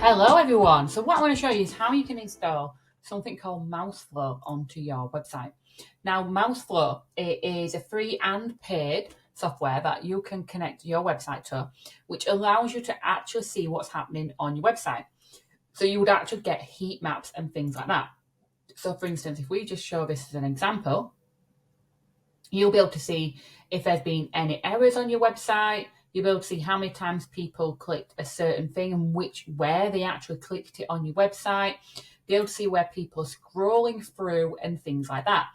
Hello everyone. So what I want to show you is how you can install something called Mouseflow onto your website. Now Mouseflow is a free and paid software that you can connect your website to, which allows you to actually see what's happening on your website. So you would actually get heat maps and things like that. So for instance, if we just show this as an example, you'll be able to see if there's been any errors on your website. You'll be able to see how many times people clicked a certain thing and where they actually clicked it on your website. Be able to see where people are scrolling through and things like that.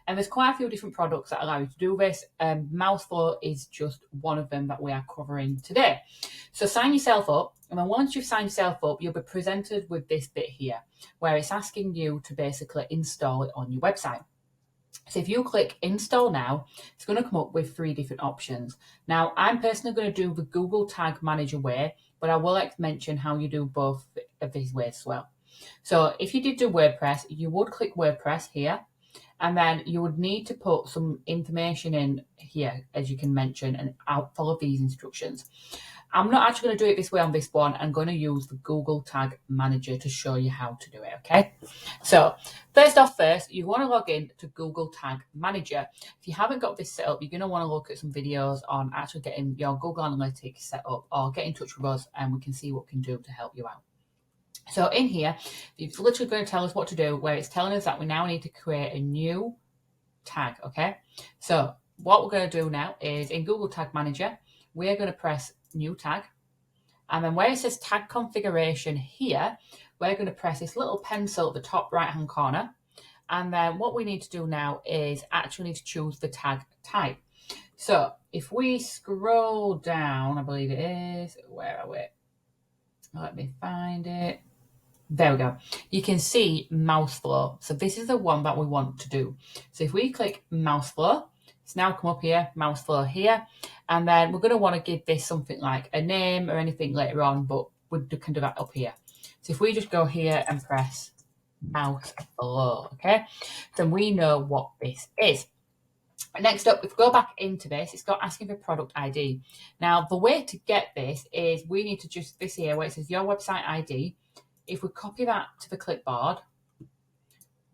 And there's quite a few different products that allow you to do this. Mouseflow is just one of them that we are covering today. So sign yourself up. And then once you've signed yourself up, you'll be presented with this bit here, where it's asking you to basically install it on your website. So if you click install now, it's going to come up with 3 different options. Now, I'm personally going to do the Google Tag Manager way, but I will mention how you do both of these ways as well. So if you did do WordPress, you would click WordPress here, and then you would need to put some information in here, as you can mention, and I'll follow these instructions. I'm not actually going to do it this way on this one. I'm going to use the Google Tag Manager to show you how to do it, okay? So first, you want to log in to Google Tag Manager. If you haven't got this set up, you're going to want to look at some videos on actually getting your Google Analytics set up, or get in touch with us and we can see what we can do to help you out. So in here, it's literally going to tell us what to do, where it's telling us that we now need to create a new tag, okay? So what we're going to do now is in Google Tag Manager, we're going to press new tag, and then where it says tag configuration here, we're going to press this little pencil at the top right hand corner, and then what we need to do now is actually need to choose the tag type. So if we scroll down, I believe it is, where are we? Let me find it. There we go. You can see Mouseflow. So this is the one that we want to do. So if we click Mouseflow, it's now come up here, Mouseflow here, and then we're going to want to give this something like a name or anything later on, but we can do that up here. So if we just go here and press Mouseflow, okay, then we know what this is. Next up, if we go back into this, it's got asking for product ID. Now, the way to get this is we need to just, this here where it says your website ID, if we copy that to the clipboard,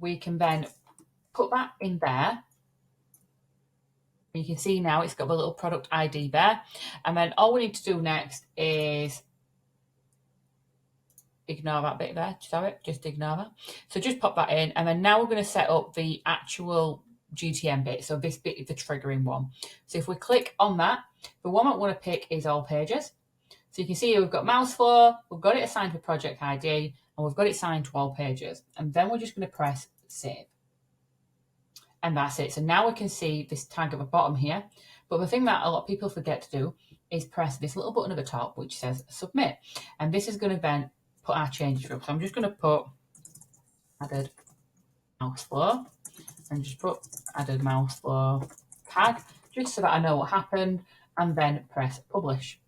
we can then put that in there. You can see now it's got the little product ID there. And then all we need to do next is ignore that bit there. Sorry, just ignore that. So just pop that in. And then now we're going to set up the actual GTM bit. So this bit is the triggering one. So if we click on that, the one I want to pick is all pages. So you can see here we've got Mouseflow, we've got it assigned to project ID, and we've got it assigned to all pages. And then we're just going to press save. And that's it. So now we can see this tag at the bottom here. But the thing that a lot of people forget to do is press this little button at the top, which says submit. And this is going to then put our changes through. So I'm just going to put added Mouseflow and just put added Mouseflow tag, just so that I know what happened, and then press publish.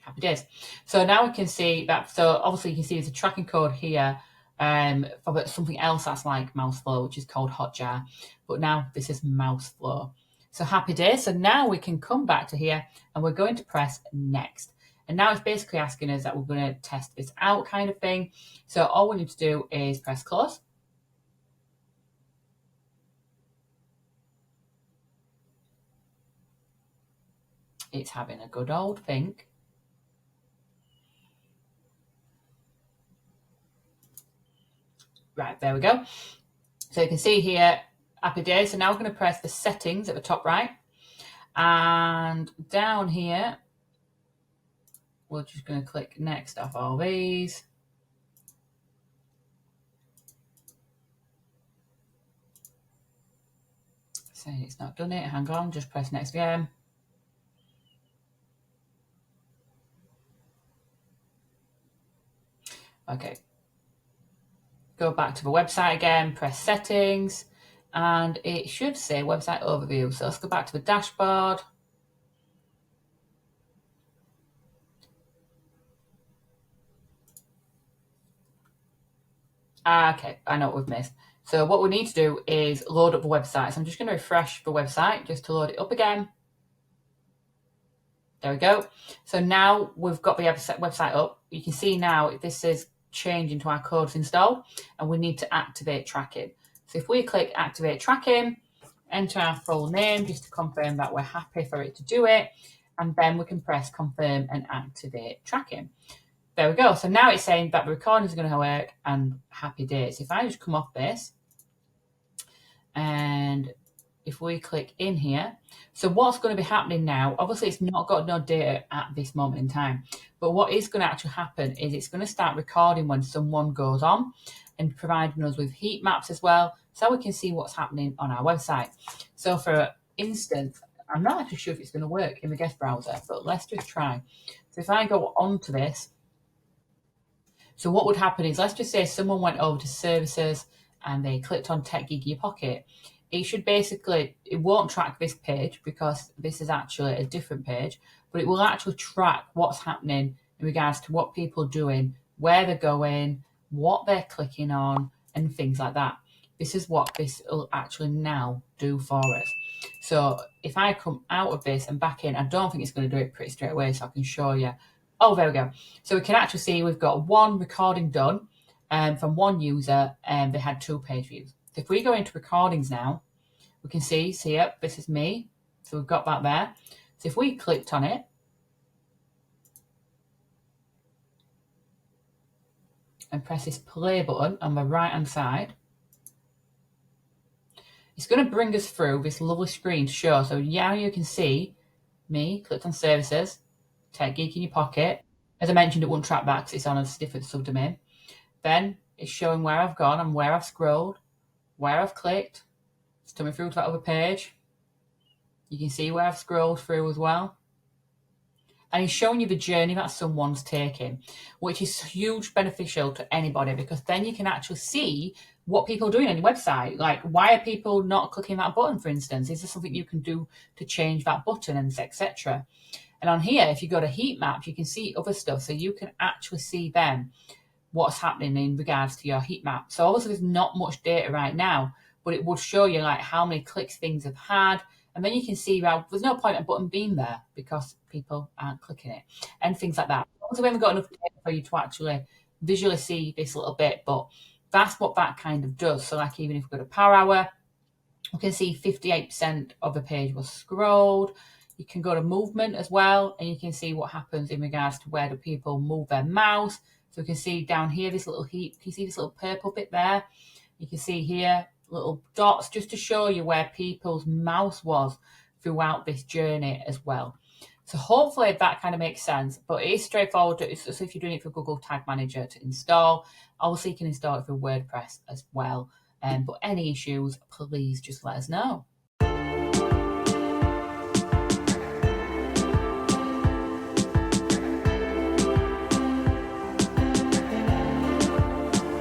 Happy days. So now we can see that, so obviously you can see there's a tracking code here for something else that's like Mouseflow, which is called Hotjar, but now this is Mouseflow. So happy days. So now we can come back to here and we're going to press next. And now it's basically asking us that we're going to test this out kind of thing. So all we need to do is press close. It's having a good old think. Right, there we go. So you can see here, happy days. So now we're going to press the settings at the top right. And down here, we're just going to click next off all these. Saying it's not done it. Hang on, just press next again. Okay. Go back to the website again, press settings, and it should say website overview. So let's go back to the dashboard. Okay, I know what we've missed. So what we need to do is load up the website. So I'm just going to refresh the website just to load it up again. There we go. So now we've got the website up. You can see now this is changing to our codes installed, and we need to activate tracking. So if we click activate tracking, enter our full name just to confirm that we're happy for it to do it, and then we can press confirm and activate tracking. There we go. So now it's saying that the recording is going to work and happy days. If I just come off this and if we click in here, so what's going to be happening now, obviously it's not got no data at this moment in time, but what is going to actually happen is it's going to start recording when someone goes on and providing us with heat maps as well, so we can see what's happening on our website. So for instance, I'm not actually sure if it's going to work in the guest browser, but let's just try. So if I go onto this, so what would happen is, let's just say someone went over to services and they clicked on Tech Geek in Your Pocket. It should basically, it won't track this page because this is actually a different page, but it will actually track what's happening in regards to what people are doing, where they're going, what they're clicking on, and things like that. This is what this will actually now do for us. So if I come out of this and back in, I don't think it's going to do it pretty straight away, so I can show you. Oh, there we go. So we can actually see we've got one recording done from one user, and they had 2 page views. So if we go into recordings now, we can see here, this is me. So we've got that there. So if we clicked on it and press this play button on the right hand side, it's going to bring us through this lovely screen to show. So now you can see me, clicked on services, Tech Geek in Your Pocket. As I mentioned, it won't track back because it's on a different subdomain. Then it's showing where I've gone and where I've scrolled, where I've clicked. It's coming through to that other page. You can see where I've scrolled through as well. And it's showing you the journey that someone's taking, which is huge beneficial to anybody, because then you can actually see what people are doing on your website. Like, why are people not clicking that button, for instance? Is there something you can do to change that button, and etc.? And on here, if you go to heat maps, you can see other stuff. So you can actually see then what's happening in regards to your heat map. So obviously there's not much data right now, but it would show you like how many clicks things have had. And then you can see, well, there's no point in a button being there because people aren't clicking it and things like that. Also, we haven't got enough data for you to actually visually see this little bit, but that's what that kind of does. So like, even if we go to power hour, we can see 58% of the page was scrolled. You can go to movement as well, and you can see what happens in regards to where do people move their mouse. So we can see down here, this little heat, can you see this little purple bit there? You can see here, little dots, just to show you where people's mouse was throughout this journey as well. So hopefully that kind of makes sense, but it is straightforward. It's as if you're doing it for Google Tag Manager to install. Obviously you can install it for WordPress as well. But any issues, please just let us know.